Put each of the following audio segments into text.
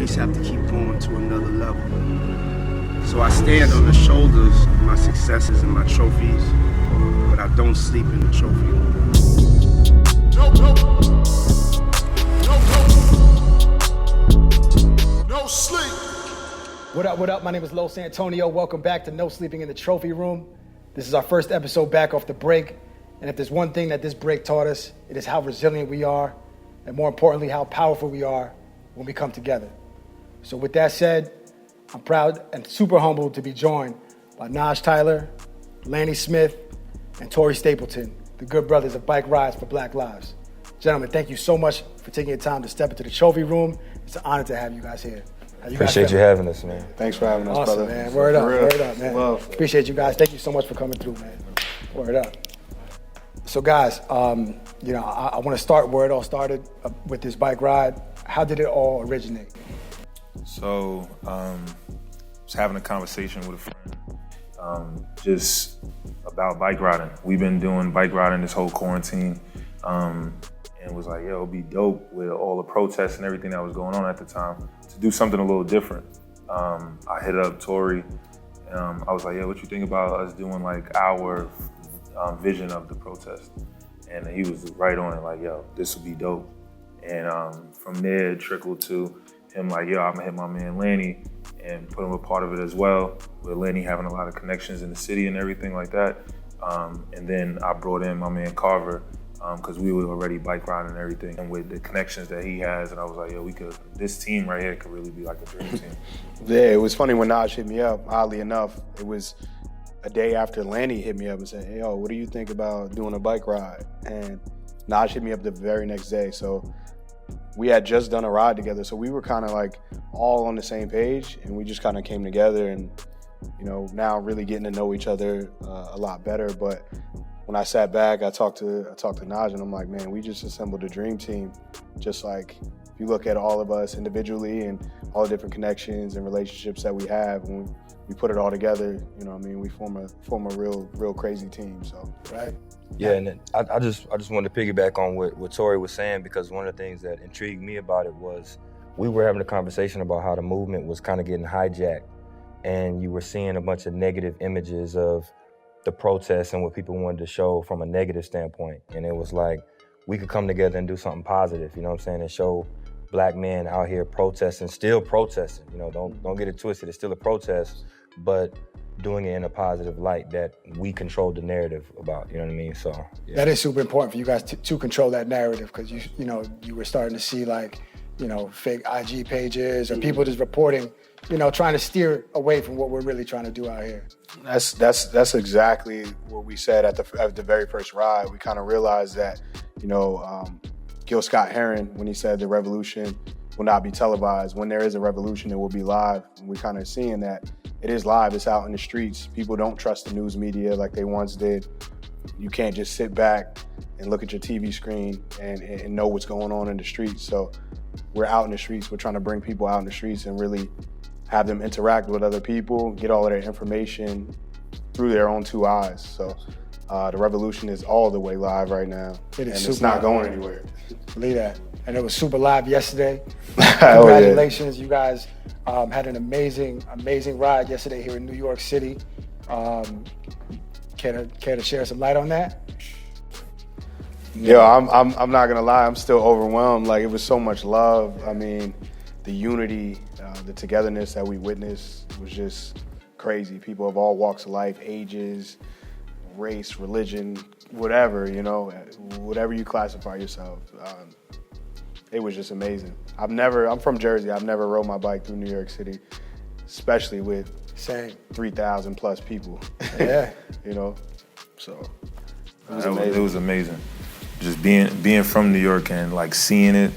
always have to keep going to another level. So I stand on the shoulders of my successes and my trophies, but I don't sleep in the trophy room. No sleep. What up? My name is Lo Santonio. Welcome back to No Sleeping in the Trophy Room. This is our first episode back off the break. And if there's one thing that this break taught us, it is how resilient we are, and more importantly, how powerful we are when we come together. So with that said, I'm proud and super humbled to be joined by Naj Tyler, Lanny Smith, and Tori Stapleton, the good brothers of Bike Rides for Black Lives. Gentlemen, thank you so much for taking your time to step into the trophy room. It's an honor to have you guys here. Appreciate you having us, man. Than's for having us, awesome, brother. Man. Word up, man. Love. Appreciate you guys. Thank you so much for coming through, man. Word up. So guys, I want to start where it all started with this bike ride. How did it all originate? So, I was having a conversation with a friend just about bike riding. We've been doing bike riding this whole quarantine, and was like, yo, it'd be dope with all the protests and everything that was going on at the time to do something a little different. I hit up Tori. I was like, yeah, what you think about us doing like our vision of the protest? And he was right on it, like, yo, this would be dope. And from there, it trickled to him like, yo, I'm gonna hit my man Lanny and put him a part of it as well, with Lanny having a lot of connections in the city and everything like that. And then I brought in my man Carver, because we were already bike riding and everything, and with the connections that he has, and I was like, yo, this team right here could really be like a dream team. Yeah, it was funny when Naj hit me up, oddly enough. It was a day after Lanny hit me up and said, hey, yo, what do you think about doing a bike ride? And Naj hit me up the very next day. So we had just done a ride together. So we were kind of like all on the same page, and we just kind of came together and, now really getting to know each other a lot better. But when I sat back, I talked to Naj, and I'm like, man, we just assembled a dream team. Just like if you look at all of us individually and all the different connections and relationships that we have, when we put it all together, we form a real crazy team. So, right? Yeah, and then I just wanted to piggyback on what Tori was saying, because one of the things that intrigued me about it was we were having a conversation about how the movement was kind of getting hijacked, and you were seeing a bunch of negative images of the protests and what people wanted to show from a negative standpoint. And it was like, we could come together and do something positive, and show black men out here protesting, still protesting, don't get it twisted, it's still a protest, but doing it in a positive light that we control the narrative about, you know what I mean? So, yeah. That is super important for you guys to control that narrative, because you were starting to see fake IG pages or people just reporting, trying to steer away from what we're really trying to do out here. That's exactly what we said at the very first ride. We kind of realized that, Gil Scott-Heron, when he said the revolution will not be televised, when there is a revolution, it will be live. And we kind of seeing that it is live, it's out in the streets. People don't trust the news media like they once did. You can't just sit back and look at your TV screen and know what's going on in the streets. So we're out in the streets. We're trying to bring people out in the streets and really have them interact with other people, get all of their information through their own two eyes. So the revolution is all the way live right now. It is, and it's not going anywhere. Believe that. And it was super live yesterday. Oh, Congratulations, you guys had an amazing ride yesterday here in New York City. Care to share some light on that? Yo, I'm not gonna lie, I'm still overwhelmed. Like, it was so much love. I mean, the unity, the togetherness that we witnessed was just crazy. People of all walks of life, ages, race, religion, whatever, whatever you classify yourself. It was just amazing. I'm from Jersey. I've never rode my bike through New York City, especially with 3,000 plus people. Yeah. So it was amazing. Just being from New York and like seeing it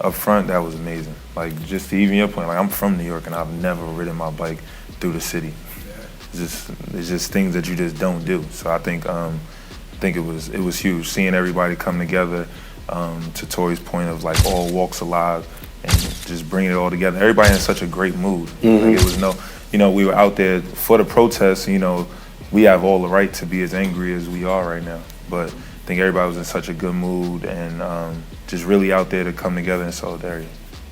up front, that was amazing. Like, just to even your point, like, I'm from New York and I've never ridden my bike through the city. Yeah. It's just things that you just don't do. So I think it was huge seeing everybody come together. To Tori's point of like all walks of life and just bringing it all together. Everybody in such a great mood. Mm-hmm. Like, it was we were out there for the protests. We have all the right to be as angry as we are right now, but I think everybody was in such a good mood and just really out there to come together in solidarity.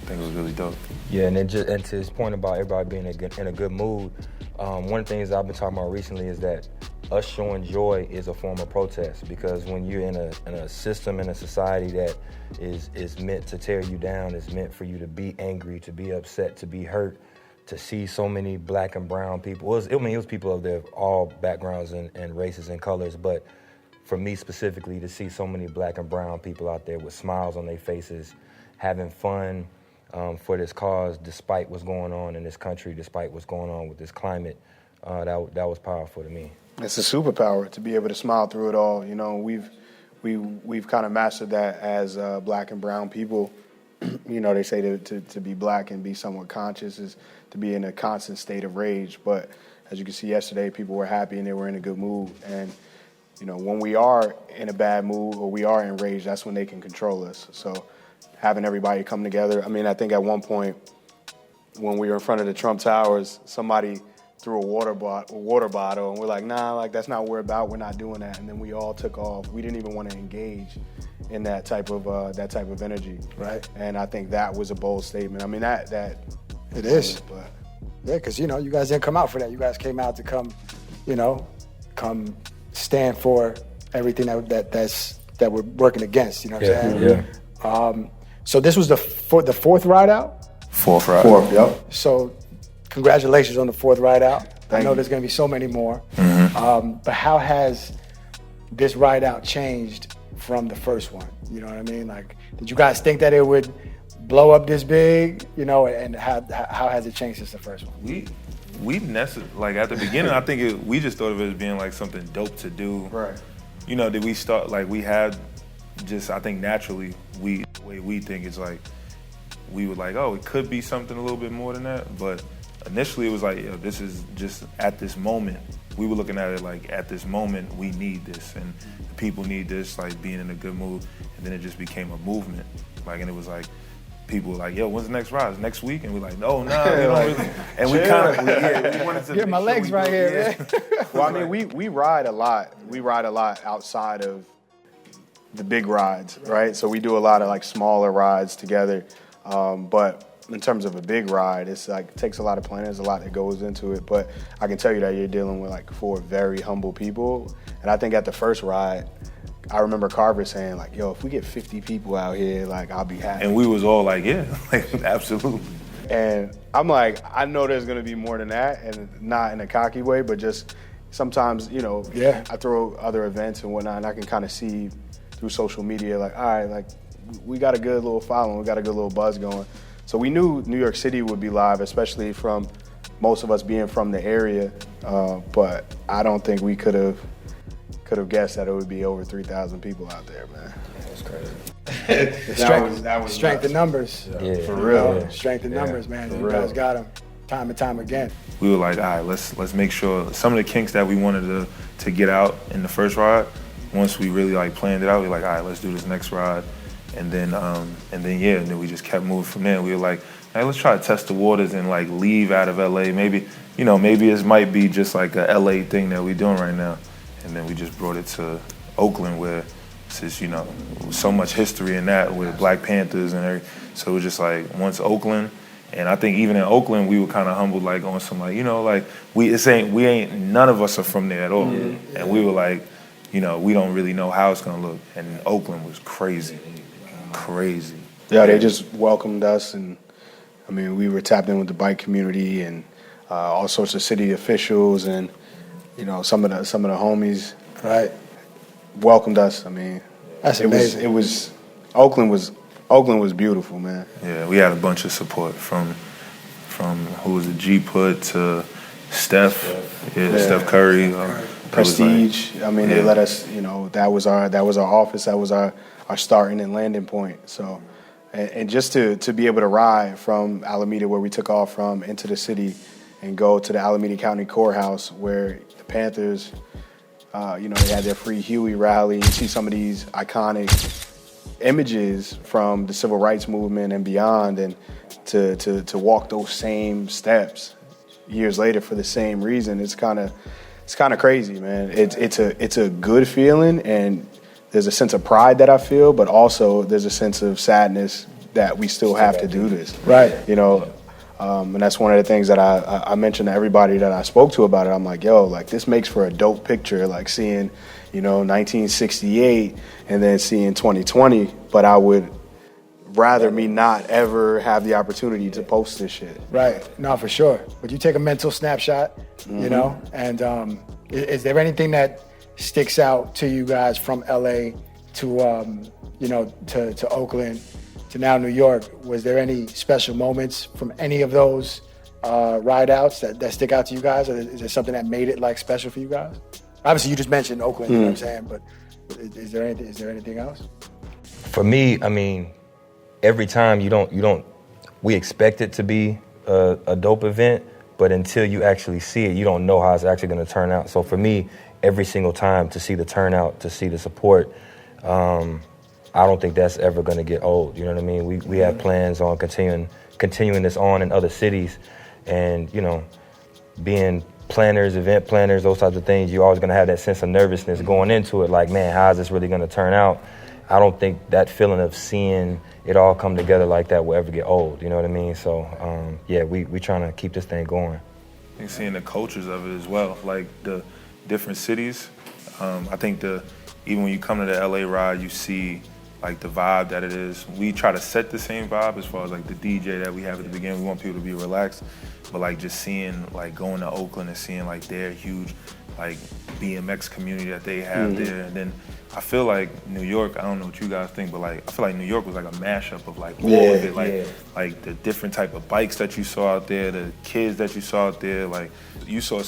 think it was really dope. Yeah, and to his point about everybody being in a good mood, one of the things I've been talking about recently is that us showing joy is a form of protest, because when you're in a system, in a society that is meant to tear you down, is meant for you to be angry, to be upset, to be hurt, to see so many black and brown people. It was people of all backgrounds and races and colors, but for me specifically, to see so many black and brown people out there with smiles on their faces, having fun for this cause, despite what's going on in this country, despite what's going on with this climate, that was powerful to me. It's a superpower to be able to smile through it all. You know, we've kind of mastered that as black and brown people. You know, they say to be black and be somewhat conscious is to be in a constant state of rage. But as you can see yesterday, people were happy and they were in a good mood. And, you know, when we are in a bad mood or we are in rage, that's when they can control us. So having everybody come together. I mean, I think at one point when we were in front of the Trump Towers, somebody threw a water bottle, and we're like, nah, like that's not what we're about. We're not doing that. And then we all took off. We didn't even want to engage in that type of energy, Right. And I think that was a bold statement. I mean, that It is. But Yeah, because, you know, you guys didn't come out for that. You guys came out to come stand for everything that we're working against, you know what I'm saying? Yeah. So this was the fourth ride out? Fourth ride. Fourth, yep. So congratulations on the fourth ride out. Thank I know you. there's going to be so many more. But how has this ride out changed from the first one? You know what I mean? Like, did you guys think that it would blow up this big? You know, and how has it changed since the first one? We like at the beginning, I think we just thought of it as being like something dope to do. Right. You know, did we start like we had just, I think naturally the way we think is like we were like, oh, it could be something a little bit more than that. But initially it was like, yo, this is just at this moment. We were looking at it like at this moment we need this and the people need this, like being in a good mood. And then it just became a movement. Like, and it was like, people were like, yo, when's the next ride? Is it next week? And we're like, no, we don't really. And we kind of, we wanted to Get my legs right here, man. Well, I mean, we ride a lot. We ride a lot outside of the big rides, right? So we do a lot of like smaller rides together. But in terms of a big ride, it's like, it takes a lot of planning. There's a lot that goes into it. But I can tell you that you're dealing with like 4 very humble people. And I think at the first ride, I remember Carver saying like, yo, if we get 50 people out here, like, I'll be happy. And we was all like, yeah, like, absolutely. And I'm like, I know there's gonna be more than that, and not in a cocky way, but just sometimes, you know, Yeah. I throw other events and whatnot, and I can kind of see through social media, like, all right, like, we got a good little following, we got a good little buzz going. So we knew New York City would be live, especially from most of us being from the area, but I don't think we could have guessed that it would be over 3,000 people out there, man. That's crazy. That was Strength in numbers. Yeah. For real. Yeah. Strength in numbers, man. For You real. guys got them time and time again. We were like, all right, let's make sure some of the kinks that we wanted to get out in the first ride, once we really like planned it out, we were like, all right, let's do this next ride. And then we just kept moving from there. We were like, hey, let's try to test the waters and like leave out of LA. Maybe it might be just like a LA thing that we're doing right now. And then we just brought it to Oakland, where since, you know, so much history in that with Black Panthers and everything. So it was just like, once Oakland, and I think even in Oakland, we were kind of humbled, like on some like, you know, like none of us are from there at all. And we were like, you know, we don't really know how it's gonna look. And Oakland was crazy. Yeah, they just welcomed us, and I mean, we were tapped in with the bike community and all sorts of city officials, and you know, some of the homies, right, welcomed us. I mean, That's amazing. Oakland was beautiful, man. Yeah, we had a bunch of support from who was it, G-Put to Steph Curry. Prestige. I mean, they let us, you know, that was our office, that was our starting and landing point. So, and just to be able to ride from Alameda, where we took off from, into the city, and go to the Alameda County Courthouse, where the Panthers, you know, they had their Free Huey rally. You see some of these iconic images from the civil rights movement and beyond, and to walk those same steps years later for the same reason, it's kind of crazy, man. It's a good feeling, and there's a sense of pride that I feel, but also there's a sense of sadness that we still have to do this. Right. You know, and that's one of the things that I mentioned to everybody that I spoke to about it. I'm like, yo, like this makes for a dope picture, like seeing, you know, 1968 and then seeing 2020, but I would rather me not ever have the opportunity to post this shit. Right. No, for sure. But you take a mental snapshot, you know, and is there anything that sticks out to you guys from LA to, you know, to Oakland, to now New York? Was there any special moments from any of those ride outs that stick out to you guys? Or is there something that made it like special for you guys? Obviously, you just mentioned Oakland, you know what I'm saying, but is there anything else? For me, I mean, every time we expect it to be a dope event, but until you actually see it, you don't know how it's actually going to turn out. So for me, every single time to see the turnout, to see the support, I don't think that's ever going to get old. You know what I mean? We have plans on continuing this on in other cities, and you know, being planners, event planners, those types of things, you're always going to have that sense of nervousness going into it. Like, man, how is this really going to turn out? I don't think that feeling of seeing it all come together like that will ever get old. You know what I mean? So, yeah, we trying to keep this thing going. I think seeing the cultures of it as well, like the different cities. I think even when you come to the LA ride, you see like the vibe that it is. We try to set the same vibe as far as like the DJ that we have at the beginning. We want people to be relaxed, but like just seeing, like going to Oakland and seeing like their huge like BMX community that they have there. And then I feel like New York, I don't know what you guys think, but like I feel like New York was like a mashup of like all of it, like the different type of bikes that you saw out there, the kids that you saw out there. Like you saw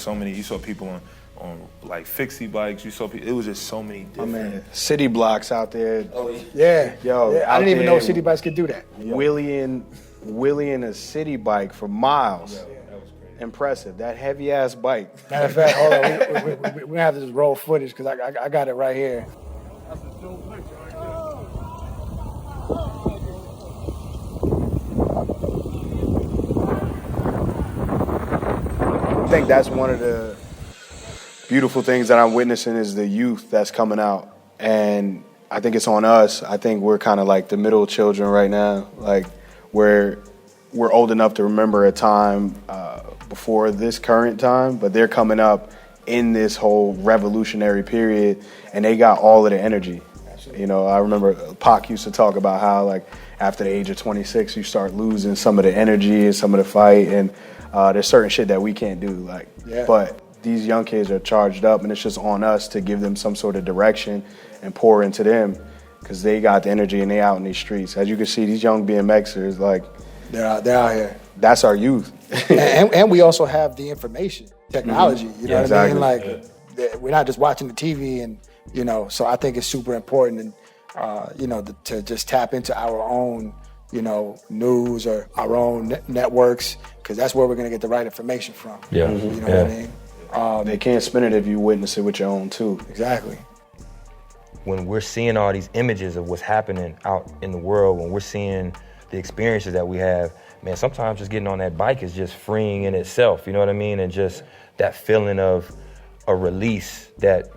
people on like fixie bikes. You saw people, it was just so many different city blocks out there. Yeah. Yo, yeah, I didn't even know city bikes could do that. Wheeling a city bike for miles. Yeah, that was crazy. Impressive. That heavy ass bike. Matter of fact, hold on, we're gonna have to just roll footage because I got it right here. That's a dope picture right there. I think that's one of the beautiful things that I'm witnessing is the youth that's coming out. And I think it's on us. I think we're kind of like the middle children right now. Like we're old enough to remember a time before this current time, but they're coming up in this whole revolutionary period and they got all of the energy. You know, I remember Pac used to talk about how like after the age of 26, you start losing some of the energy and some of the fight, and there's certain shit that we can't do. Like, but these young kids are charged up, and it's just on us to give them some sort of direction and pour into them because they got the energy and they out in these streets. As you can see, these young BMXers, like they're out here. That's our youth. and we also have the information, technology. You know what I mean? Like we're not just watching the TV, and you know. So I think it's super important, and you know, to just tap into our own, you know, news or our own networks, because that's where we're gonna get the right information from. Yeah. You know what I mean? They can't spin it if you witness it with your own too. Exactly. When we're seeing all these images of what's happening out in the world, when we're seeing the experiences that we have, man, sometimes just getting on that bike is just freeing in itself, you know what I mean? And just that feeling of a release that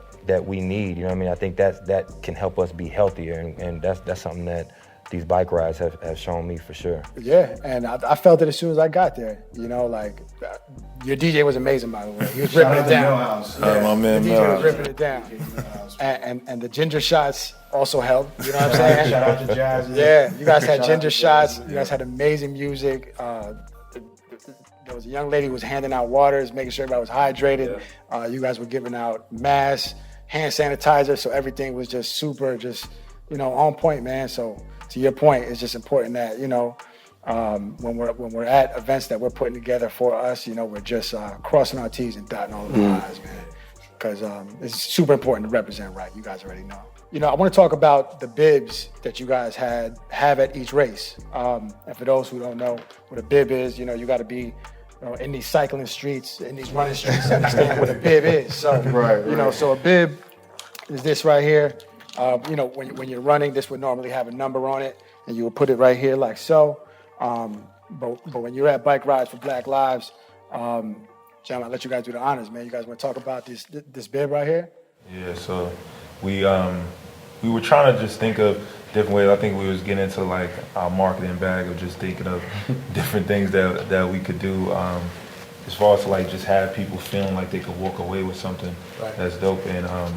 we need, you know what I mean? I think that can help us be healthier, and that's something that these bike rides have shown me for sure. Yeah, and I felt it as soon as I got there. You know, like, your DJ was amazing, by the way. He was ripping it down. My man, the DJ was ripping it down. And the ginger shots also helped, you know what I'm saying? Shout out to Jazz. Yeah, you guys had ginger shots. You guys had amazing music. There was a young lady who was handing out waters, making sure everybody was hydrated. You guys were giving out masks, hand sanitizer, so everything was just super, you know, on point, man. So to your point, it's just important that, you know, when we're at events that we're putting together for us, you know, we're just crossing our T's and dotting all of our I's, man. Because it's super important to represent right. You guys already know. You know, I want to talk about the bibs that you guys have at each race. And for those who don't know what a bib is, you know, you got to be, you know, in these cycling streets, in these running streets, to understand what a bib is. So, you know, so a bib is this right here. You know, when you're running, this would normally have a number on it, and you would put it right here like so. But when you're at Bike Rides for Black Lives, John, I'll let you guys do the honors, man. You guys want to talk about this bib right here? Yeah, so we we were trying to just think of different ways. I think we was getting into like our marketing bag of just thinking of different things that we could do as far as to like just have people feeling like they could walk away with something that's dope. And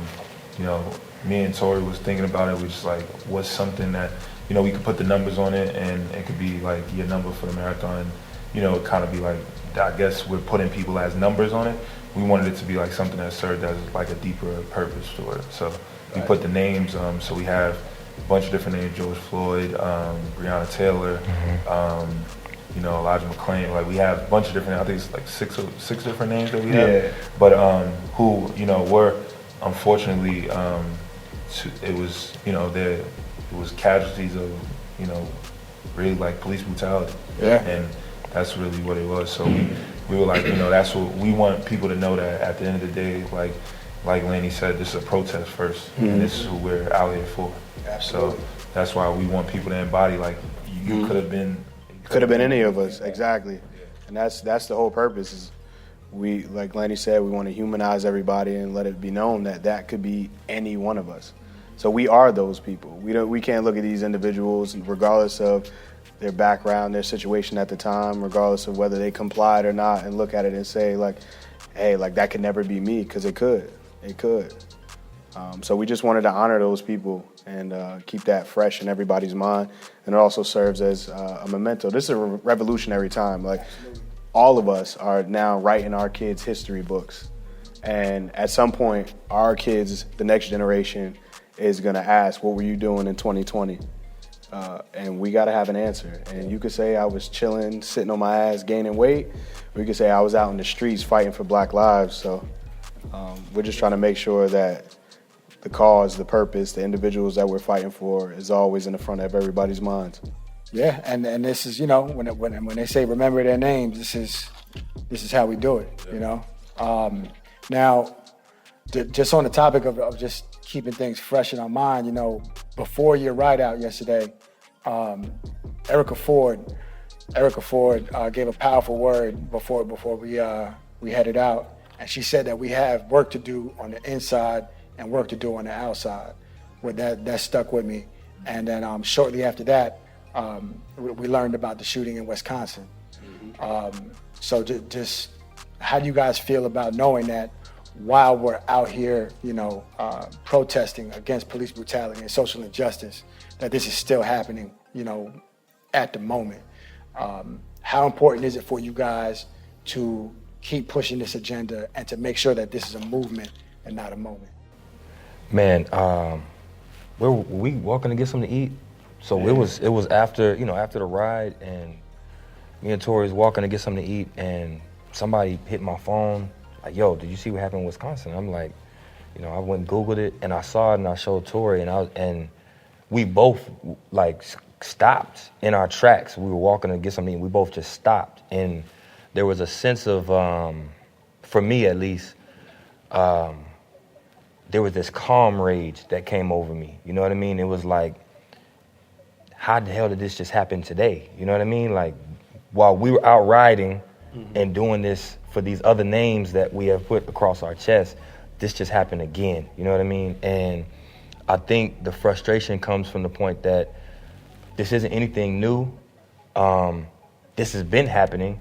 you know, me and Tori was thinking about it. We just like, what's something that, you know, we could put the numbers on it and it could be like your number for the marathon. You know, kind of be like, I guess we're putting people as numbers on it. We wanted it to be like something that served as like a deeper purpose to it. So we put the names, so we have a bunch of different names: George Floyd, Breonna Taylor, you know, Elijah McClain. Like we have a bunch of different. I think it's like six different names that we have. Yeah. But who, you know, were unfortunately, it was, you know, it was casualties of, you know, really like police brutality. Yeah. And that's really what it was. So we were like, you know, that's what we want people to know, that at the end of the day, like Laney said, this is a protest first, and this is who we're out here for. Absolutely. So that's why we want people to embody, like, you could have been. Could have been any of us, exactly. And that's the whole purpose. Is we, like Laney said, we want to humanize everybody and let it be known that could be any one of us. So we are those people. We can't look at these individuals regardless of their background, their situation at the time, regardless of whether they complied or not, and look at it and say like, hey, like that could never be me, because it could. So we just wanted to honor those people and keep that fresh in everybody's mind. And it also serves as a memento. This is a revolutionary time. Like, all of us are now writing our kids' history books. And at some point, our kids, the next generation, is going to ask, what were you doing in 2020? And we got to have an answer. And you could say I was chilling, sitting on my ass, gaining weight. Or you could say I was out in the streets fighting for Black lives. So we're just trying to make sure that the cause, the purpose, the individuals that we're fighting for is always in the front of everybody's minds. Yeah, and this is, you know, when they say remember their names, this is how we do it, you know. Now, just on the topic of just keeping things fresh in our mind, you know, before your ride out yesterday, Erica Ford gave a powerful word before we headed out, and she said that we have work to do on the inside and work to do on the outside. Well, that stuck with me. And then shortly after that, we learned about the shooting in Wisconsin. So just how do you guys feel about knowing that while we're out here, you know, protesting against police brutality and social injustice, that this is still happening, you know, at the moment? How important is it for you guys to keep pushing this agenda and to make sure that this is a movement and not a moment? Man, were we walking to get something to eat? So it was after, you know, after the ride, and me and Tori was walking to get something to eat, and somebody hit my phone, like, yo, did you see what happened in Wisconsin? I'm like, you know, I went and Googled it, and I saw it, and I showed Tori, and we both like stopped in our tracks. We were walking to get something to eat, we both just stopped, and there was a sense of, for me at least, there was this calm rage that came over me. You know what I mean? It was like, how the hell did this just happen today? You know what I mean? Like, while we were out riding and doing this for these other names that we have put across our chest, this just happened again. You know what I mean? And I think the frustration comes from the point that this isn't anything new. This has been happening.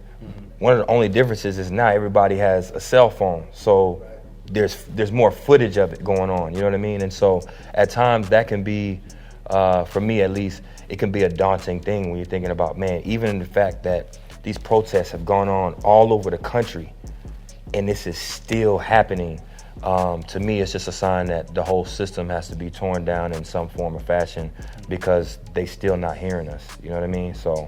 One of the only differences is now everybody has a cell phone. So there's more footage of it going on, you know what I mean? And so at times that can be, for me at least, it can be a daunting thing when you're thinking about, man, even the fact that these protests have gone on all over the country and this is still happening, to me it's just a sign that the whole system has to be torn down in some form or fashion, because they still not hearing us, you know what I mean? So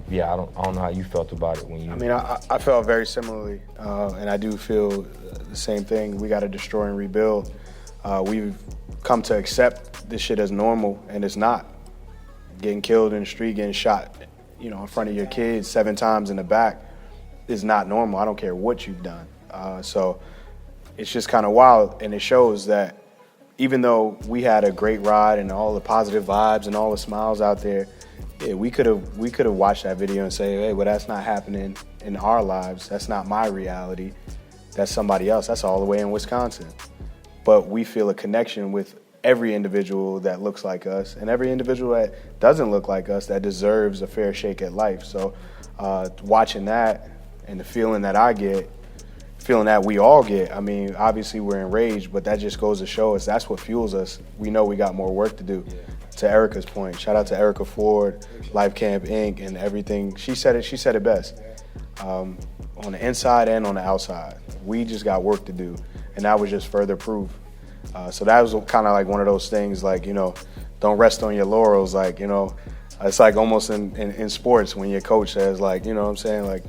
yeah, I don't know how you felt about it when you... I mean, I felt very similarly, and I do feel the same thing. We got to destroy and rebuild. We've come to accept this shit as normal, and it's not. Getting killed in the street, getting shot, you know, in front of your kids 7 times in the back is not normal. I don't care what you've done. So it's just kind of wild, and it shows that even though we had a great ride and all the positive vibes and all the smiles out there, yeah, we could have watched that video and say, hey, well, that's not happening in our lives. That's not my reality. That's somebody else. That's all the way in Wisconsin. But we feel a connection with every individual that looks like us and every individual that doesn't look like us that deserves a fair shake at life. So watching that and the feeling that I get, feeling that we all get, I mean, obviously we're enraged, but that just goes to show us that's what fuels us. We know we got more work to do. Yeah. To Erica's point, shout out to Erica Ford, Life Camp Inc. and everything. She said it best. On the inside and on the outside. We just got work to do. And that was just further proof. So that was kind of like one of those things like, you know, don't rest on your laurels. Like, you know, it's like almost in sports when your coach says like, you know what I'm saying? Like,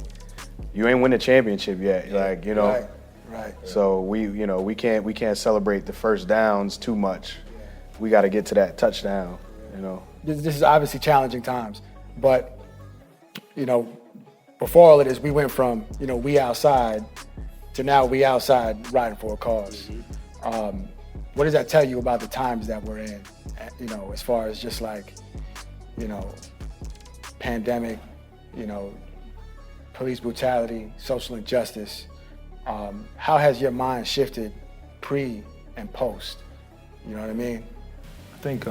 you ain't win the championship yet. Like, you know. Right. So we can't celebrate the first downs too much. We got to get to that touchdown, you know. This is obviously challenging times, but, you know, before all of this, we went from, you know, we outside to now we outside riding for a cause. What does that tell you about the times that we're in, you know, as far as just like, you know, pandemic, you know, police brutality, social injustice? How has your mind shifted pre and post? You know what I mean? I think,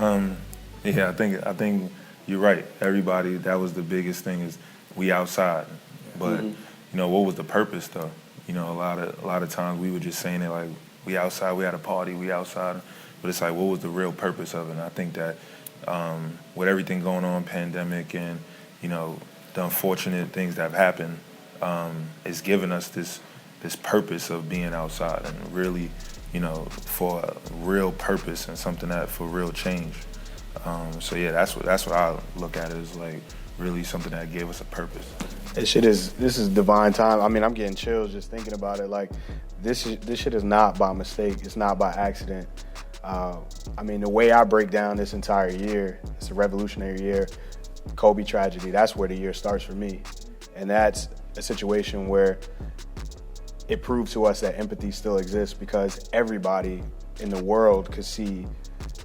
I think you're right. Everybody, that was the biggest thing is we outside. But, you know, what was the purpose though? You know, a lot of times we were just saying it like, we outside, we had a party, we outside. But it's like, what was the real purpose of it? And I think that with everything going on, pandemic and, you know, the unfortunate things that have happened, it's given us this purpose of being outside and really, you know, for a real purpose and something that for real change. So yeah, that's what I look at it as like really something that gave us a purpose. This is divine time. I mean, I'm getting chills just thinking about it. Like, this shit is not by mistake. It's not by accident. I mean, the way I break down this entire year, it's a revolutionary year. Kobe tragedy, that's where the year starts for me. And that's a situation where it proved to us that empathy still exists because everybody in the world could see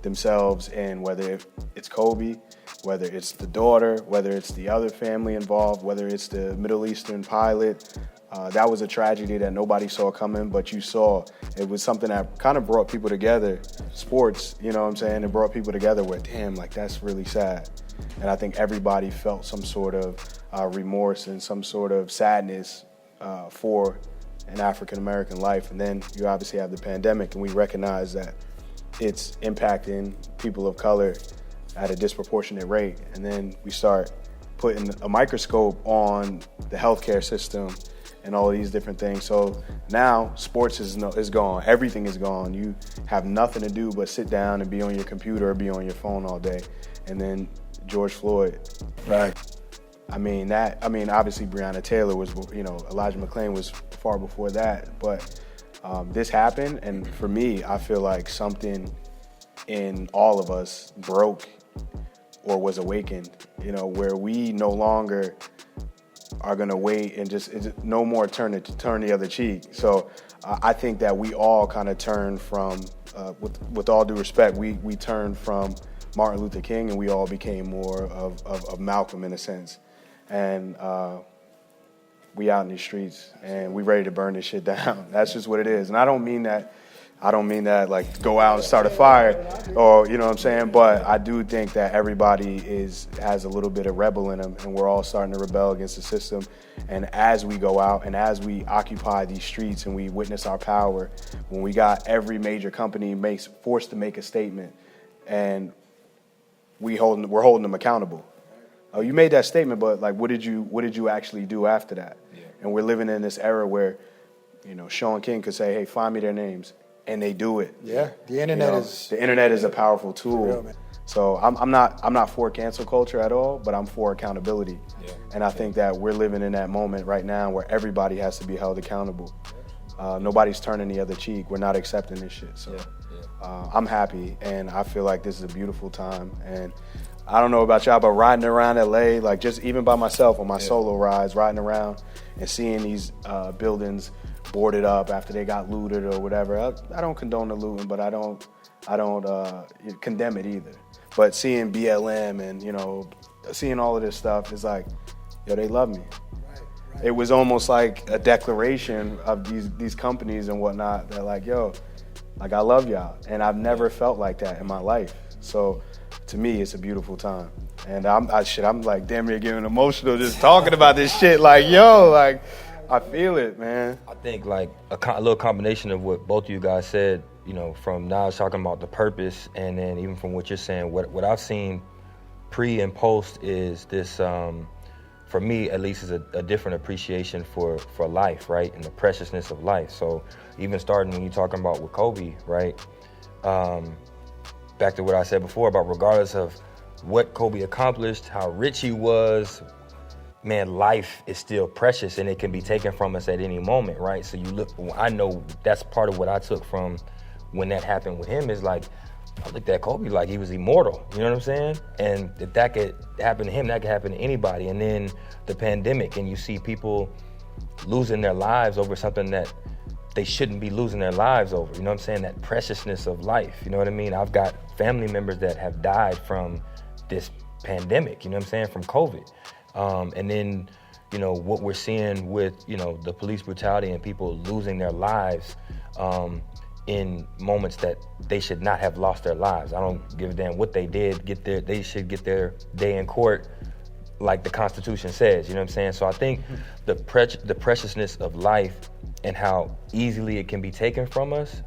themselves in, whether it's Kobe, whether it's the daughter, whether it's the other family involved, whether it's the Middle Eastern pilot. That was a tragedy that nobody saw coming, but you saw. It was something that kind of brought people together. Sports, you know what I'm saying? It brought people together where, damn, like that's really sad. And I think everybody felt some sort of remorse and some sort of sadness for an African-American life. And then you obviously have the pandemic, and we recognize that it's impacting people of color at a disproportionate rate. And then we start putting a microscope on the healthcare system and all these different things. So now sports is gone. Everything is gone. You have nothing to do but sit down and be on your computer or be on your phone all day. And then George Floyd. Right. I mean, obviously Breonna Taylor was, you know, Elijah McClain was far before that. But this happened, and for me, I feel like something in all of us broke or was awakened, you know, where we no longer are gonna wait and just no more turn the other cheek. So I think that we all kind of turned from, with all due respect, we turned from Martin Luther King and we all became more of Malcolm in a sense. And we out in these streets and we ready to burn this shit down. That's just what it is. And I don't mean that like go out and start a fire or, you know what I'm saying? But I do think that everybody has a little bit of rebel in them, and we're all starting to rebel against the system. And as we go out and as we occupy these streets and we witness our power, when we got every major company forced to make a statement, and we're holding them accountable. Oh, you made that statement, but like, what did you actually do after that? Yeah. And we're living in this era where, you know, Sean King could say, "Hey, find me their names," and they do it. Yeah, the internet is a powerful tool. Real, so I'm not for cancel culture at all, but I'm for accountability. Yeah. And I think that we're living in that moment right now where everybody has to be held accountable. Nobody's turning the other cheek. We're not accepting this shit. So I'm happy, and I feel like this is a beautiful time. And I don't know about y'all, but riding around LA, like just even by myself on my solo rides, riding around and seeing these buildings boarded up after they got looted or whatever. I don't condone the looting, but I don't condemn it either. But seeing BLM and, you know, seeing all of this stuff is like, yo, they love me. Right. It was almost like a declaration of these companies and whatnot. They're like, yo, Like, I love y'all. And I've never felt like that in my life. So to me, it's a beautiful time. And I'm like damn near getting emotional just talking about this shit. Like, yo, like, I feel it, man. I think like a little combination of what both of you guys said, you know, from Nas talking about the purpose, and then even from what you're saying, what I've seen pre and post is this, for me at least, is a different appreciation for life, right, and the preciousness of life. So even starting when you're talking about with Kobe, right, back to what I said before about regardless of what Kobe accomplished, how rich he was, man, life is still precious and it can be taken from us at any moment, right? So you look, I know that's part of what I took from when that happened with him is like, I looked at Kobe like he was immortal, you know what I'm saying? And if that could happen to him, that could happen to anybody. And then the pandemic, and you see people losing their lives over something that they shouldn't be losing their lives over, you know what I'm saying? That preciousness of life, you know what I mean? I've got family members that have died from this pandemic, you know what I'm saying, from COVID. And then, you know, what we're seeing with, you know, the police brutality and people losing their lives in moments that they should not have lost their lives. I don't give a damn what they did, they should get their day in court like the Constitution says, you know what I'm saying? So I think the preciousness of life and how easily it can be taken from us,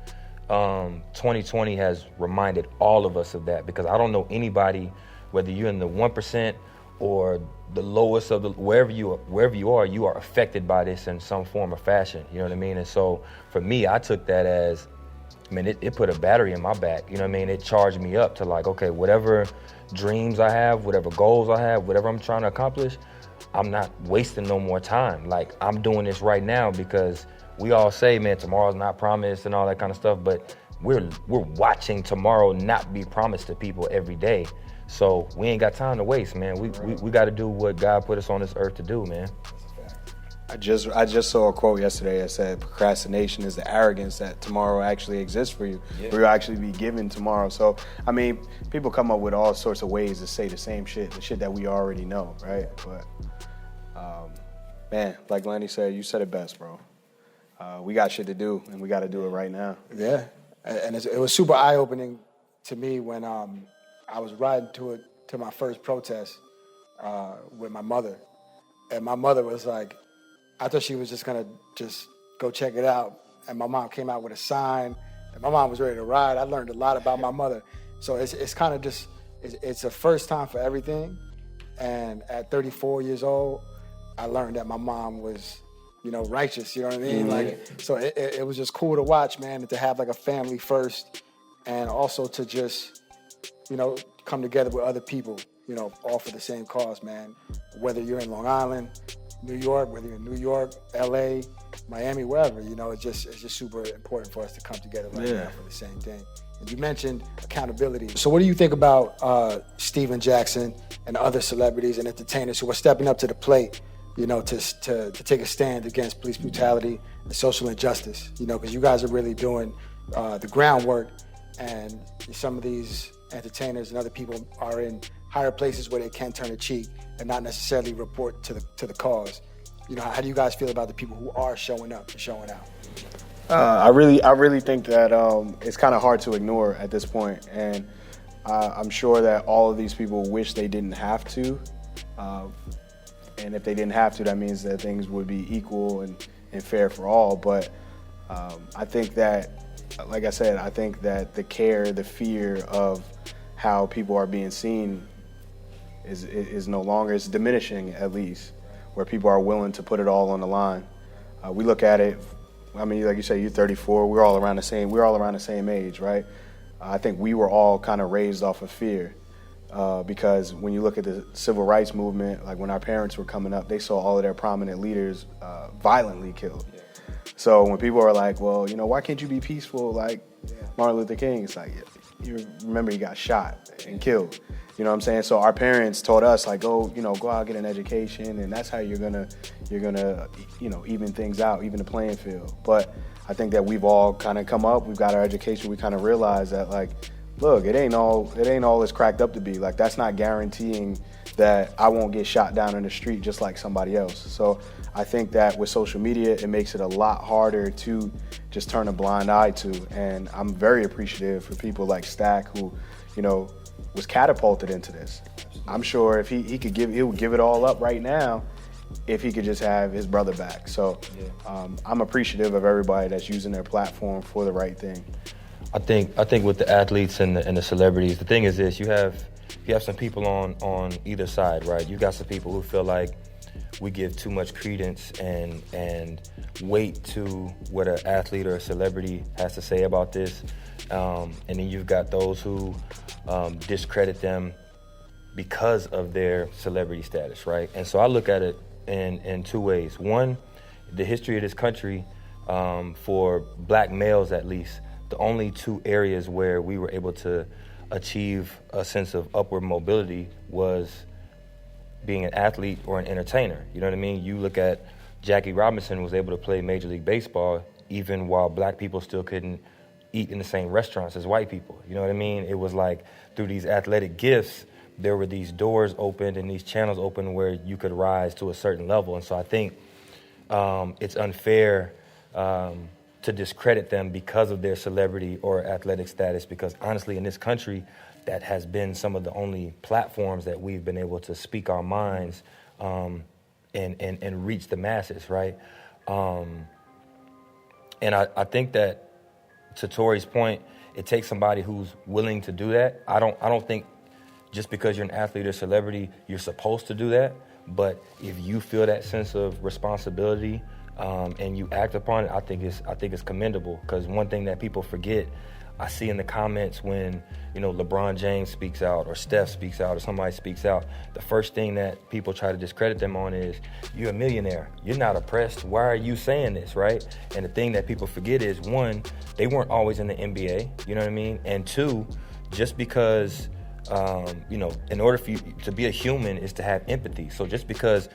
2020 has reminded all of us of that, because I don't know anybody, whether you're in the 1% or the lowest of the, wherever you are, you are affected by this in some form or fashion, you know what I mean? And so for me, I took that as, I mean, it put a battery in my back, you know what I mean? It charged me up to like, okay, whatever dreams I have, whatever goals I have, whatever I'm trying to accomplish, I'm not wasting no more time. Like, I'm doing this right now, because we all say, man, tomorrow's not promised and all that kind of stuff, but we're watching tomorrow not be promised to people every day. So we ain't got time to waste, man. We got to do what God put us on this earth to do, man. I just saw a quote yesterday that said procrastination is the arrogance that tomorrow actually exists for you. Yeah. Will actually be given tomorrow. So, I mean, people come up with all sorts of ways to say the same shit, the shit that we already know, right? But, man, like Lenny said, you said it best, bro. We got shit to do, and we got to do it right now. Yeah, and it was super eye-opening to me when I was riding to my first protest with my mother, and my mother was like, I thought she was just gonna just go check it out, and my mom came out with a sign, and my mom was ready to ride. I learned a lot about my mother, so it's kind of just it's a first time for everything, and at 34 years old, I learned that my mom was, you know, righteous, you know what I mean? Mm-hmm. Like, so it was just cool to watch, man, and to have like a family first, and also to just, you know, come together with other people, you know, all for the same cause, man. Whether you're in Long Island, New York, whether you're in New York, LA, Miami, wherever, you know, it's just super important for us to come together right now for the same thing. And you mentioned accountability. So what do you think about Steven Jackson and other celebrities and entertainers who are stepping up to the plate, you know, to take a stand against police brutality and social injustice, you know, because you guys are really doing the groundwork, and some of these entertainers and other people are in higher places where they can turn a cheek and not necessarily report to the cause. You know, how do you guys feel about the people who are showing up and showing out? I really think that it's kind of hard to ignore at this point, and I'm sure that all of these people wish they didn't have to. And if they didn't have to, that means that things would be equal and fair for all. But I think that, like I said, I think that the care, the fear of how people are being seen is no longer, it's diminishing at least, where people are willing to put it all on the line. We look at it, I mean, like you say, you're 34, we're all around the same age, right? I think we were all kind of raised off of fear. Because when you look at the civil rights movement, like when our parents were coming up, they saw all of their prominent leaders violently killed. Yeah. So when people are like, well, you know, why can't you be peaceful like Martin Luther King? It's like, you remember he got shot and killed. You know what I'm saying? So our parents taught us, like, go out, get an education, and that's how you're gonna, you know, even things out, even the playing field. But I think that we've all kind of come up, we've got our education, we kind of realize that, like, look, it ain't all it's cracked up to be. Like, that's not guaranteeing that I won't get shot down in the street just like somebody else. So I think that with social media, it makes it a lot harder to just turn a blind eye to. And I'm very appreciative for people like Stack who, was catapulted into this. I'm sure if he would give it all up right now if he could just have his brother back. So I'm appreciative of everybody that's using their platform for the right thing. I think with the athletes and the celebrities, the thing is this: you have some people on either side, right? You got some people who feel like we give too much credence and weight to what an athlete or a celebrity has to say about this, and then you've got those who discredit them because of their celebrity status, right? And so I look at it in two ways. One, the history of this country, for black males at least, the only two areas where we were able to achieve a sense of upward mobility was being an athlete or an entertainer. You know what I mean? You look at Jackie Robinson was able to play Major League Baseball even while black people still couldn't eat in the same restaurants as white people. You know what I mean? It was like through these athletic gifts, there were these doors opened and these channels opened where you could rise to a certain level. And so I think it's unfair to discredit them because of their celebrity or athletic status, because honestly, in this country, that has been some of the only platforms that we've been able to speak our minds and reach the masses, right? And I think that, to Tori's point, it takes somebody who's willing to do that. I don't think just because you're an athlete or celebrity, you're supposed to do that. But if you feel that sense of responsibility and you act upon it, I think it's commendable. Because one thing that people forget, I see in the comments when LeBron James speaks out or Steph speaks out or somebody speaks out, the first thing that people try to discredit them on is, you're a millionaire, you're not oppressed, why are you saying this, right? And the thing that people forget is, one, they weren't always in the NBA, you know what I mean? And two, just because in order for you to be a human is to have empathy. So just because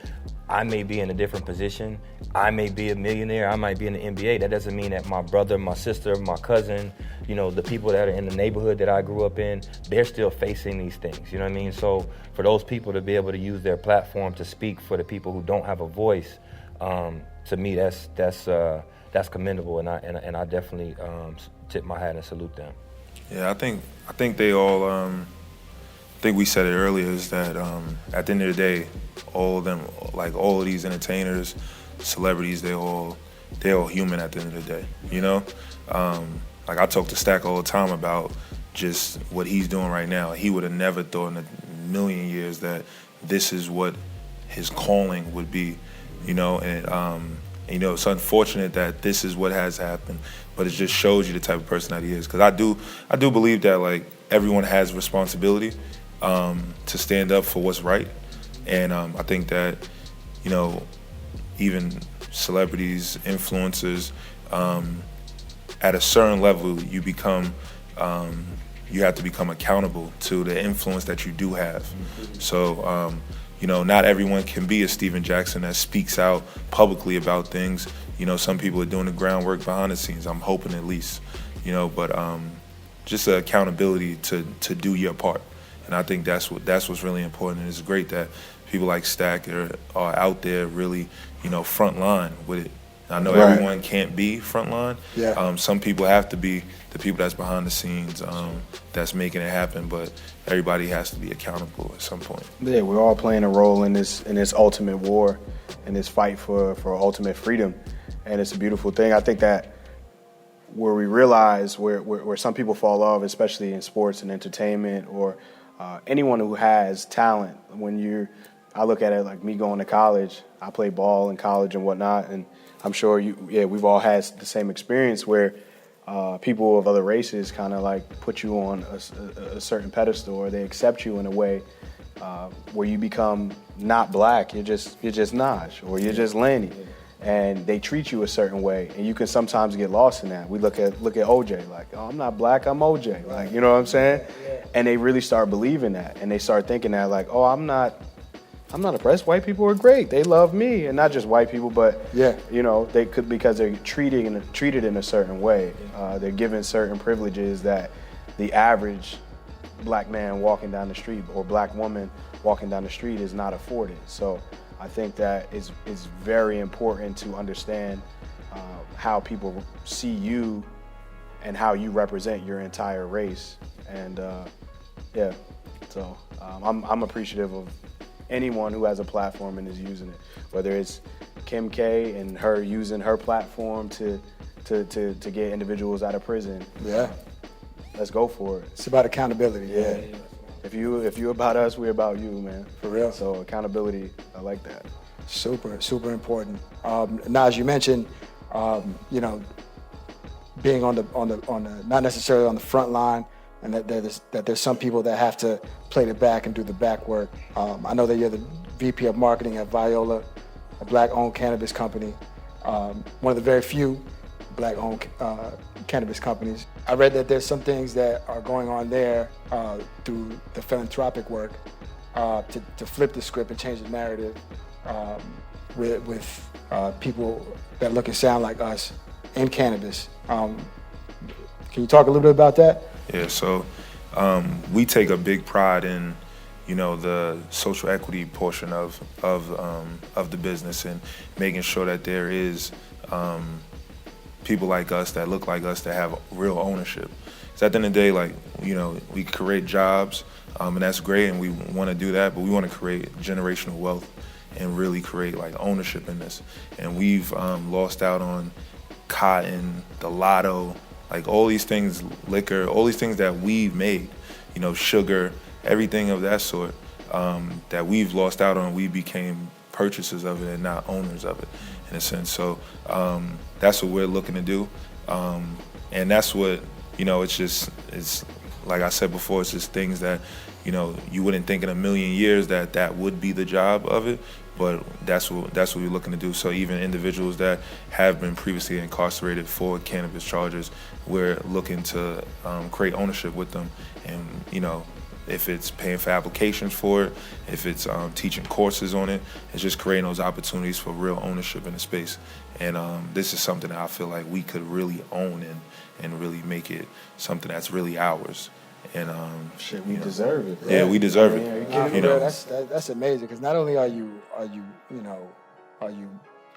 I may be in a different position, I may be a millionaire, I might be in the NBA, that doesn't mean that my brother, my sister, my cousin, the people that are in the neighborhood that I grew up in, they're still facing these things, you know what I mean? So for those people to be able to use their platform to speak for the people who don't have a voice, to me, that's commendable, and I definitely tip my hat and salute them. Yeah, I think they all. I think we said it earlier, is that at the end of the day, all of them, like all of these entertainers, celebrities, they all human at the end of the day, Like I talk to Stack all the time about just what he's doing right now. He would have never thought in a million years that this is what his calling would be, and it's unfortunate that this is what has happened, but it just shows you the type of person that he is. Because I do believe that, like, everyone has responsibility to stand up for what's right. And I think that, even celebrities, influencers, at a certain level, you have to become accountable to the influence that you do have. So, not everyone can be a Steven Jackson that speaks out publicly about things. Some people are doing the groundwork behind the scenes, I'm hoping at least, but just the accountability to do your part. And I think that's what's really important. And it's great that people like Stack are out there really, front line with it. I know everyone can't be front line. Yeah. Some people have to be the people that's behind the scenes, that's making it happen. But everybody has to be accountable at some point. Yeah, we're all playing a role in this ultimate war, in this fight for ultimate freedom, and it's a beautiful thing. I think that where we realize where some people fall off, especially in sports and entertainment, or anyone who has talent. I look at it like me going to college. I played ball in college and whatnot, and I'm sure we've all had the same experience where people of other races kind of like put you on a certain pedestal, or they accept you in a way where you become not black. You're just Naj, or you're just Lanny, and they treat you a certain way, and you can sometimes get lost in that. We look at OJ like, oh, I'm not black, I'm OJ, like, you know what I'm saying? And they really start believing that, and they start thinking that like, oh, I'm not oppressed. White people are great. They love me, and not just white people, but they could, because they're treated in a certain way. They're given certain privileges that the average black man walking down the street or black woman walking down the street is not afforded. So I think that it's very important to understand how people see you and how you represent your entire race. And so I'm appreciative of anyone who has a platform and is using it, whether it's Kim K and her using her platform to get individuals out of prison. Yeah. Let's go for it. It's about accountability. Yeah. If you about us, we're about you, man. For real. So accountability, I like that. Super important. Naj, you mentioned, being on the not necessarily on the front line, and that there's some people that have to play the back and do the back work. I know that you're the VP of marketing at Viola, a black-owned cannabis company, one of the very few black-owned cannabis companies. I read that there's some things that are going on there through the philanthropic work to flip the script and change the narrative with people that look and sound like us in cannabis. Can you talk a little bit about that? Yeah, so we take a big pride in, the social equity portion of the business and making sure that there is people like us that look like us that have real ownership. Because at the end of the day, we create jobs, and that's great, and we want to do that, but we want to create generational wealth and really create ownership in this. And we've lost out on cotton, the lotto, all these things, liquor, all these things that we've made, sugar, everything of that sort, that we've lost out on. We became purchasers of it and not owners of it, in a sense. So that's what we're looking to do. And that's what, it's like I said before, it's just things that, you wouldn't think in a million years that would be the job of it, but that's what we're looking to do. So even individuals that have been previously incarcerated for cannabis charges, we're looking to create ownership with them. And, if it's paying for applications for it, if it's teaching courses on it, it's just creating those opportunities for real ownership in the space. And this is something that I feel like we could really own and really make it something that's really ours. And we deserve it, bro. Yeah, we deserve it. That's amazing, because not only are you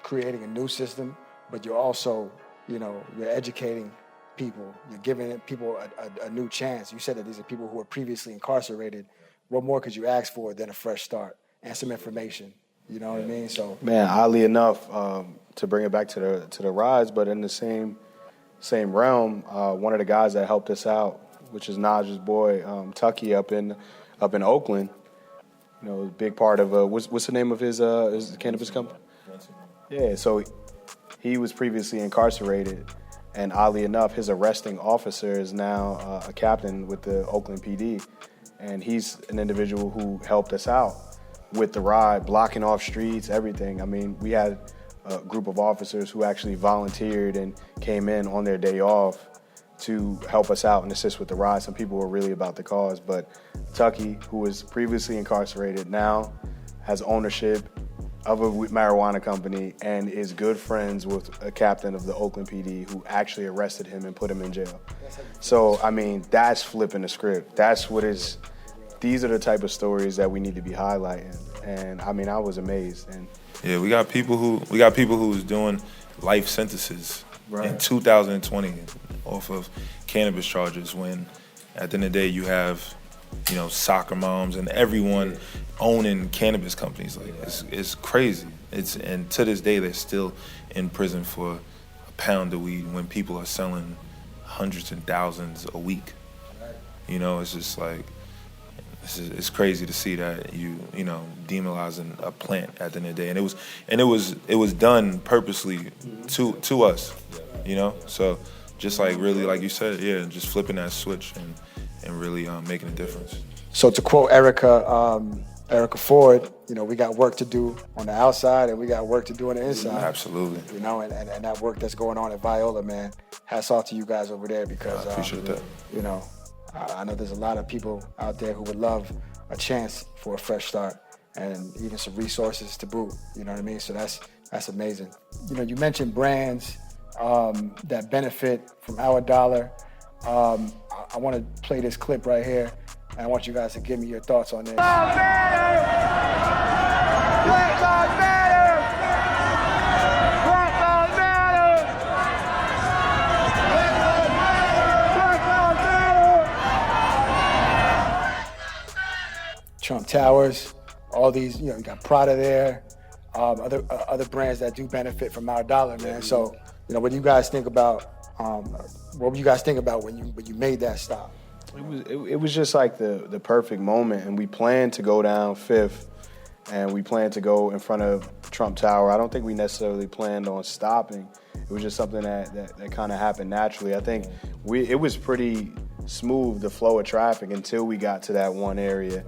creating a new system, but you're also you're educating people. You're giving people a new chance. You said that these are people who were previously incarcerated. What more could you ask for than a fresh start and some information? You know what I mean? So, man, oddly enough, to bring it back to the rise, but in the same realm, one of the guys that helped us out, which is Naj's boy, Tucky, up in Oakland. A big part of what's the name of his cannabis company? Yeah, so he was previously incarcerated, and oddly enough, his arresting officer is now a captain with the Oakland PD, and he's an individual who helped us out with the ride, blocking off streets, everything. I mean, we had a group of officers who actually volunteered and came in on their day off to help us out and assist with the ride. Some people were really about the cause, but Tucky, who was previously incarcerated, now has ownership of a marijuana company and is good friends with a captain of the Oakland PD who actually arrested him and put him in jail. So, I mean, that's flipping the script. These are the type of stories that we need to be highlighting. And I mean, I was amazed. And yeah, we got people who's doing life sentences in 2020 off of cannabis charges, when at the end of the day you have, soccer moms and everyone owning cannabis companies. It's crazy. And to this day they're still in prison for a pound of weed when people are selling hundreds and thousands a week. It's just it's crazy to see that you demonizing a plant at the end of the day. And it was done purposely to us, So just really, like you said, just flipping that switch and really making a difference. So to quote Erica Ford, we got work to do on the outside and we got work to do on the inside. Absolutely. And that work that's going on at Viola, man, hats off to you guys over there, because I appreciate that. I know there's a lot of people out there who would love a chance for a fresh start and even some resources to boot. You know what I mean? So that's amazing. You mentioned brands that benefit from our dollar. I want to play this clip right here. And I want you guys to give me your thoughts on this. Black Lives Matter! Black Lives Matter! Black Lives Matter! Black Lives Matter! Trump Towers, all these, you got Prada there, other brands that do benefit from our dollar, man. So, what do you guys think about? What were you guys think about when you made that stop? It was just like the perfect moment, and we planned to go down Fifth, and we planned to go in front of Trump Tower. I don't think we necessarily planned on stopping. It was just something that kind of happened naturally. I think it was pretty smooth, the flow of traffic, until we got to that one area.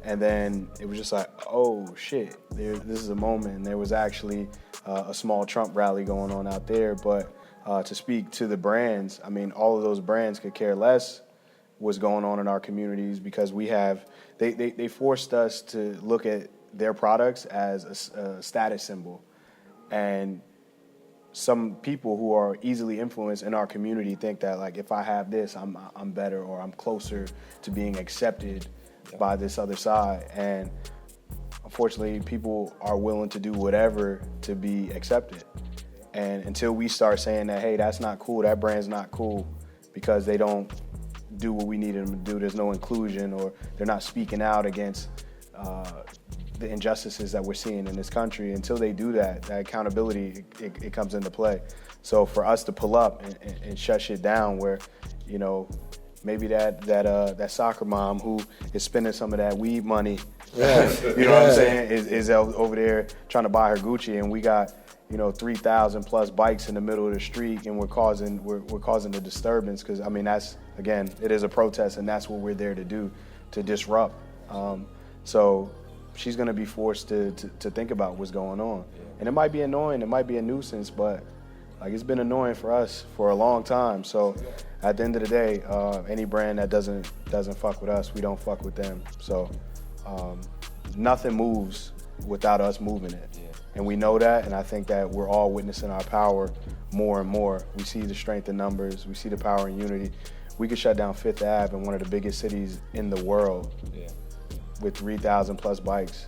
And then it was just like, oh shit, this is a moment. And there was actually a small Trump rally going on out there. But to speak to the brands, I mean, all of those brands could care less what's going on in our communities, because they forced us to look at their products as a status symbol. And some people who are easily influenced in our community think that, like, if I have this, I'm better, or I'm closer to being accepted by this other side. And unfortunately, people are willing to do whatever to be accepted. And until we start saying that, hey, that's not cool, that brand's not cool, because they don't do what we needed them to do, there's no inclusion, or they're not speaking out against the injustices that we're seeing in this country. Until they do that accountability, it comes into play. So for us to pull up and shut shit down, where, maybe that soccer mom who is spending some of that weed money, what I'm saying, is over there trying to buy her Gucci, and we got 3,000 plus bikes in the middle of the street, and we're causing a disturbance, because I mean, that's, again, it is a protest, and that's what we're there to do, to disrupt. So she's gonna be forced to think about what's going on, and it might be annoying, it might be a nuisance, but like, it's been annoying for us for a long time. So at the end of the day, any brand that doesn't fuck with us, we don't fuck with them. So nothing moves without us moving it. And we know that, and I think that we're all witnessing our power more and more. We see the strength in numbers, we see the power in unity. We could shut down Fifth Ave in one of the biggest cities in the world with 3,000 plus bikes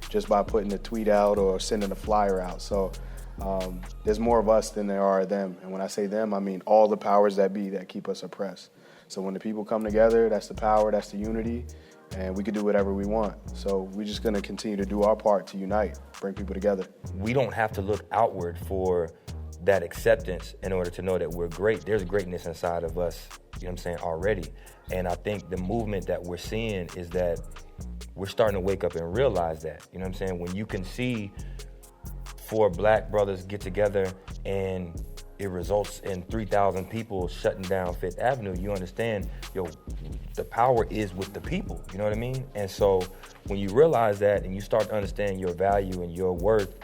just by putting a tweet out or sending a flyer out. So there's more of us than there are of them. And when I say them, I mean all the powers that be that keep us oppressed. So when the people come together, that's the power, that's the unity, and we can do whatever we want. So we're just gonna continue to do our part to unite, bring people together. We don't have to look outward for that acceptance in order to know that we're great. There's greatness inside of us, already. And I think the movement that we're seeing is that we're starting to wake up and realize that, when you can see 4 black brothers get together and it results in 3,000 people shutting down Fifth Avenue, you understand, the power is with the people, you know what I mean? And so when you realize that and you start to understand your value and your worth,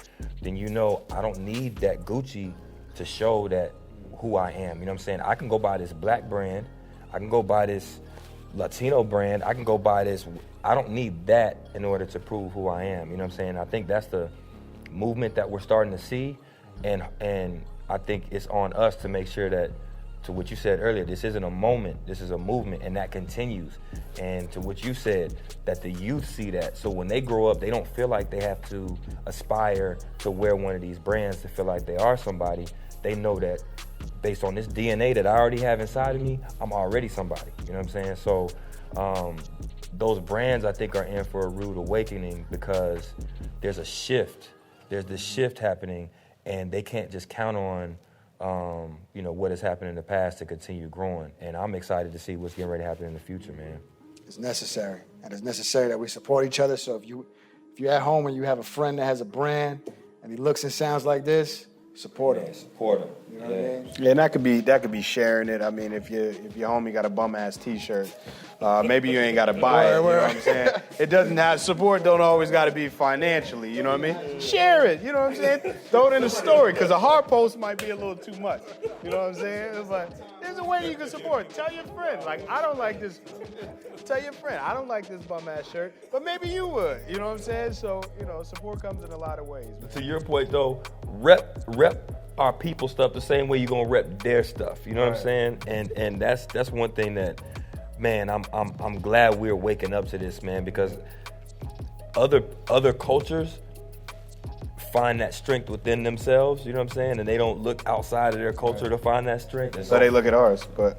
then I don't need that Gucci to show that who I am, I can go buy this black brand, I can go buy this Latino brand, I can go buy this, I don't need that in order to prove who I am, I think that's the movement that we're starting to see, and I think it's on us to make sure that, to what you said earlier, this isn't a moment, this is a movement, and that continues. And to what you said, that the youth see that, so when they grow up, they don't feel like they have to aspire to wear one of these brands to feel like they are somebody. They know that based on this DNA that I already have inside of me, I'm already somebody, So those brands, I think, are in for a rude awakening, because there's a shift. There's this shift happening, and they can't just count on, what has happened in the past to continue growing. And I'm excited to see what's getting ready to happen in the future, man. It's necessary, and it's necessary that we support each other. So if you're at home and you have a friend that has a brand and he looks and sounds like this, support him. Support him. You know what I mean? Yeah, and that could be sharing it. I mean, if your homie got a bum ass T-shirt, maybe you ain't got to buy it. You know what I'm saying? It doesn't have support. Don't always got to be financially. You know what I mean? Share it. You know what I'm saying? Throw it in a story, because a hard post might be a little too much. You know what I'm saying? It's like, there's a way you can support. Tell your friend, like, I don't like this. Tell your friend, I don't like this bum ass shirt, but maybe you would. You know what I'm saying? So support comes in a lot of ways. To your point, though, rep our people stuff the same way you're gonna rep their stuff. You know what I'm saying? And that's one thing that man, I'm glad we're waking up to this, man, because other cultures find that strength within themselves, you know what I'm saying? And they don't look outside of their culture to find that strength. And So they look at ours, but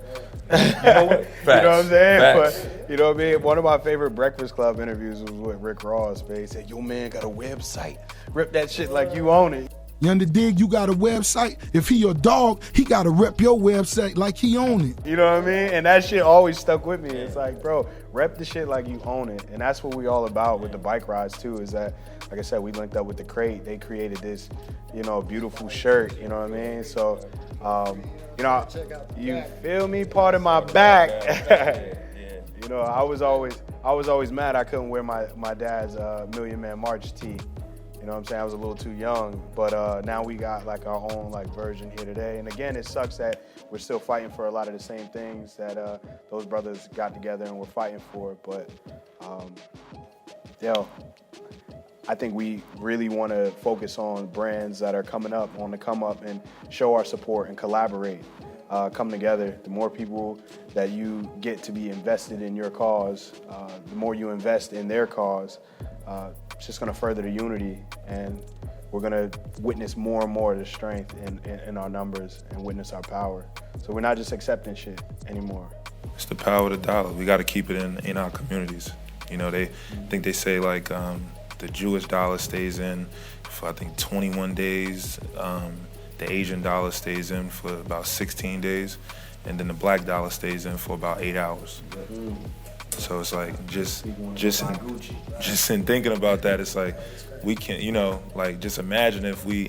you know what? Facts. you know what I'm saying? Facts. But you know what I mean? One of my favorite Breakfast Club interviews was with Rick Ross, man. He said, "Yo, man, got a website. Rip that shit like you own it." You underdig? You got a website. If he your dog, he got to rep your website like he own it. You know what I mean? And that shit always stuck with me. It's like, bro, rep the shit like you own it. And that's what we all about with the bike rides too, is that, like I said, we linked up with the Crate. They created this, you know, beautiful shirt, you know what I mean? So, you know, you feel me? Part of my back. You know, I was always mad I couldn't wear my dad's Million Man March tee. You know what I'm saying? I was a little too young, but now we got like our own like version here today. And again, it sucks that we're still fighting for a lot of the same things that those brothers got together and were fighting for. But I think we really want to focus on brands that are coming up, on the come up, and show our support and collaborate, come together. The more people that you get to be invested in your cause, the more you invest in their cause, it's just going to further the unity, and we're going to witness more and more of the strength in our numbers and witness our power. So we're not just accepting shit anymore. It's the power of the dollar. We got to keep it in our communities. You know, they think they say like the Jewish dollar stays in for I think 21 days. The Asian dollar stays in for about 16 days, and then the black dollar stays in for about 8 hours. So it's like just in thinking about that, it's like we can, you know, like just imagine if we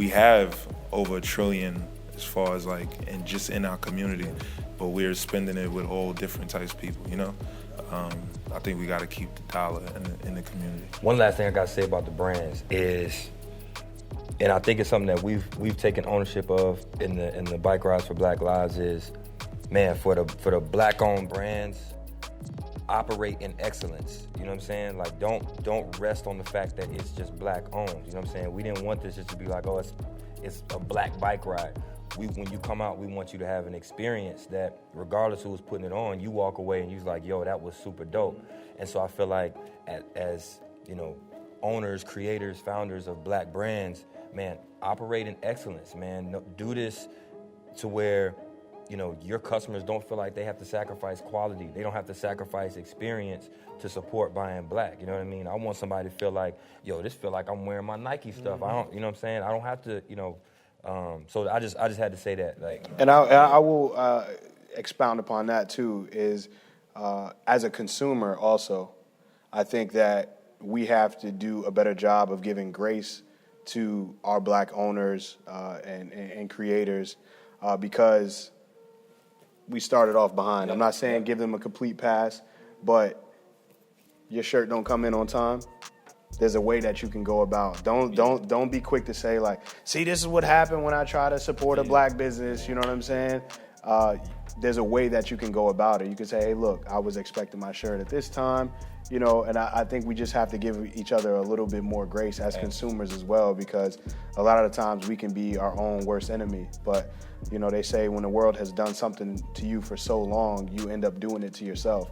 have over $1 trillion as far as like and just in our community, but we're spending it with all different types of people, you know. I think we got to keep the dollar in the community. One last thing I got to say about the brands is, and I think it's something that we've taken ownership of in the Bike Rides for Black Lives is, man, for the black-owned brands, operate in excellence. You know what I'm saying? Like don't rest on the fact that it's just black-owned. You know what I'm saying? We didn't want this just to be like, oh, it's a black bike ride. When you come out, we want you to have an experience that, regardless who was putting it on, you walk away and you're like, yo, that was super dope. And so I feel like as you know, owners, creators, founders of black brands, man, operate in excellence, man. Do this to where, you know, your customers don't feel like they have to sacrifice quality. They don't have to sacrifice experience to support buying black. You know what I mean? I want somebody to feel like, yo, this feel like I'm wearing my Nike stuff. I don't, you know what I'm saying? I don't have to, you know. So I just had to say that, like. And I will expound upon that too. Is as a consumer, also, I think that we have to do a better job of giving grace to our black owners and creators because we started off behind. I'm not saying give them a complete pass, but your shirt don't come in on time. There's a way that you can go about. Don't be quick to say like, see, this is what happened when I try to support a black business. You know what I'm saying? There's a way that you can go about it. You can say, hey, look, I was expecting my shirt at this time. You know, and I think we just have to give each other a little bit more grace as consumers as well, because a lot of the times we can be our own worst enemy. But, you know, they say when the world has done something to you for so long, you end up doing it to yourself.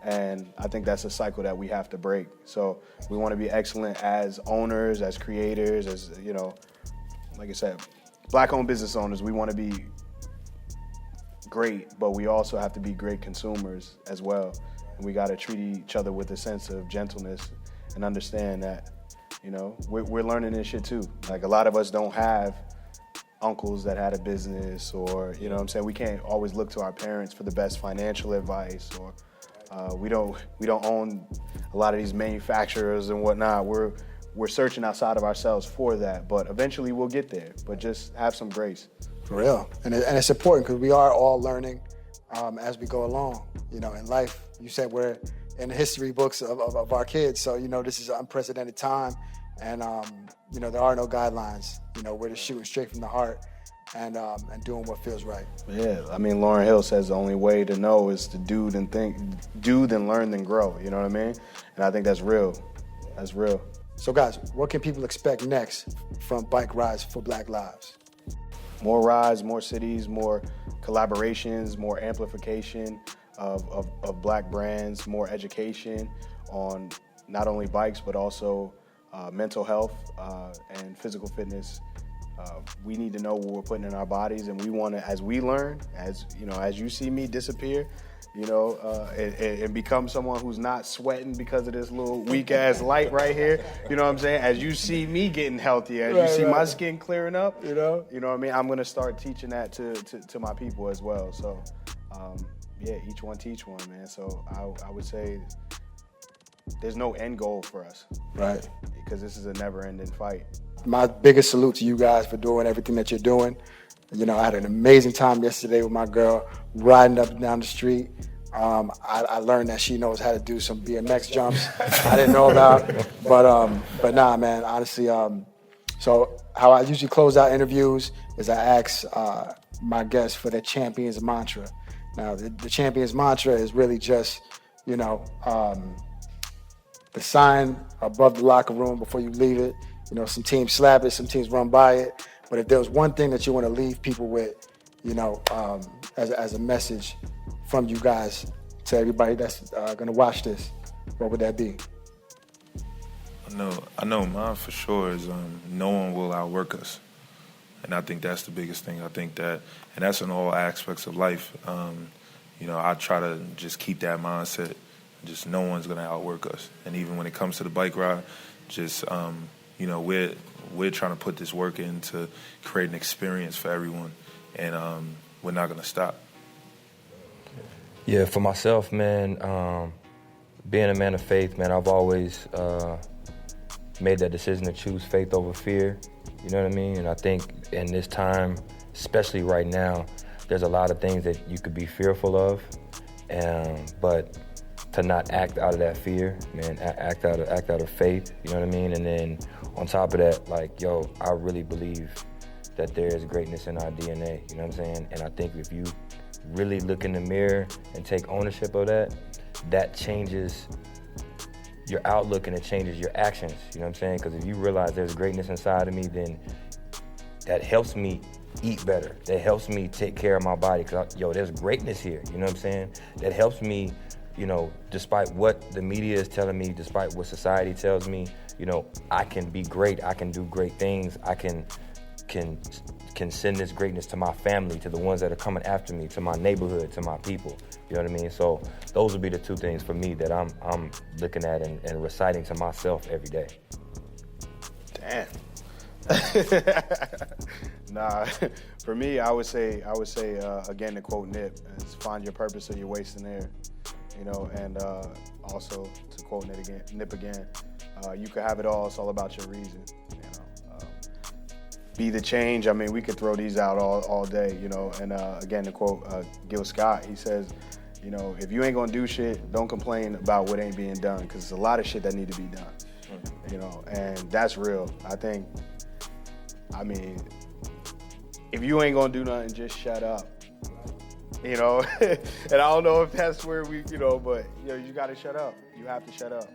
And I think that's a cycle that we have to break. So we want to be excellent as owners, as creators, as, you know, like I said, black-owned business owners. We want to be great, but we also have to be great consumers as well. And we got to treat each other with a sense of gentleness and understand that, you know, we're learning this shit too. Like a lot of us don't have uncles that had a business, or, you know what I'm saying? We can't always look to our parents for the best financial advice, or we don't own a lot of these manufacturers and whatnot. We're searching outside of ourselves for that, but eventually we'll get there. But just have some grace. For real. And it's important because we are all learning as we go along. You know, in life, you said we're in the history books of our kids. So, you know, this is an unprecedented time. And, you know, there are no guidelines. You know, we're just shooting straight from the heart and doing what feels right. Yeah, I mean, Lauryn Hill says the only way to know is to do, then learn, then grow. You know what I mean? And I think that's real. That's real. So, guys, what can people expect next from Bike Rides for Black Lives? More rides, more cities, more collaborations, more amplification. of black brands, more education on not only bikes, but also mental health and physical fitness. We need to know what we're putting in our bodies, and we want to, as we learn, as you know, as you see me disappear, you know, and become someone who's not sweating because of this little weak ass light right here. You know what I'm saying? As you see me getting healthier, as you see my skin clearing up, you know what I mean? I'm gonna start teaching that to my people as well. So, yeah, each one teach one, man. So I would say there's no end goal for us, Right. because this is a never-ending fight. My biggest salute to you guys for doing everything that you're doing. You know, I had an amazing time yesterday with my girl, riding up and down the street. I learned that she knows how to do some BMX jumps I didn't know about. But nah, man, honestly, so how I usually close out interviews is I ask my guests for their champion's mantra. Now, the champion's mantra is really just, you know, the sign above the locker room before you leave it. You know, some teams slap it, some teams run by it. But if there was one thing that you want to leave people with, you know, as a message from you guys to everybody that's going to watch this, what would that be? I know mine for sure is no one will outwork us. And I think that's the biggest thing. I think that, and that's in all aspects of life. You know, I try to just keep that mindset. Just no one's going to outwork us. And even when it comes to the bike ride, just, you know, we're trying to put this work in to create an experience for everyone. And we're not going to stop. Yeah, for myself, man, being a man of faith, man, I've always made that decision to choose faith over fear. You know what I mean? And I think in this time, especially right now, there's a lot of things that you could be fearful of, but to not act out of that fear, man, act out of faith, you know what I mean? And then on top of that, like, yo, I really believe that there is greatness in our DNA, you know what I'm saying? And I think if you really look in the mirror and take ownership of that, that changes your outlook and it changes your actions, you know what I'm saying? Because if you realize there's greatness inside of me, then that helps me eat better. That helps me take care of my body, because, yo, there's greatness here, you know what I'm saying? That helps me, you know, despite what the media is telling me, despite what society tells me, you know, I can be great, I can do great things, I can send this greatness to my family, to the ones that are coming after me, to my neighborhood, to my people, you know what I mean? So those would be the two things for me that I'm looking at and reciting to myself every day. Damn. Nah, for me, I would say again, to quote Nip, is find your purpose or you're wasting air. You know, and also to quote Nip again, you could have it all. It's all about your reason. You know, be the change. I mean, we could throw these out all day. You know, and again, to quote Gil Scott, he says, you know, if you ain't gonna do shit, don't complain about what ain't being done, because there's a lot of shit that need to be done. You know, and that's real. I mean, if you ain't gonna do nothing, just shut up. You know, and I don't know if that's where we, you know, but, you know, you got to shut up. You have to shut up,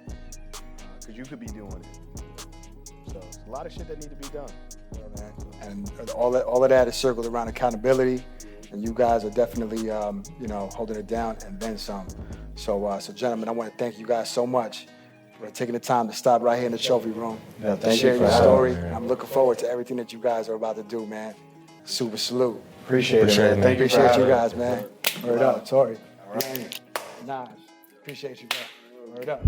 because you could be doing it. So it's a lot of shit that need to be done. Yeah, man. And all of that is circled around accountability, and you guys are definitely, you know, holding it down and then some. So gentlemen, I want to thank you guys so much for taking the time to stop right here in the trophy room. Yeah, to thank share you for your having story. me, man. I'm looking forward to everything that you guys are about to do, man. Super salute. Appreciate it, man. Thank you for Appreciate you having guys, me. man. Word up, Tori. All right. Naj. Appreciate you, bro. Word up.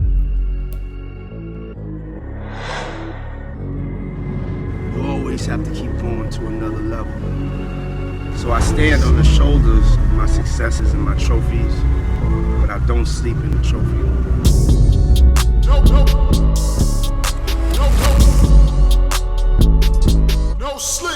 You always have to keep going to another level. So I stand on the shoulders of my successes and my trophies, but I don't sleep in the trophy room. No sleep.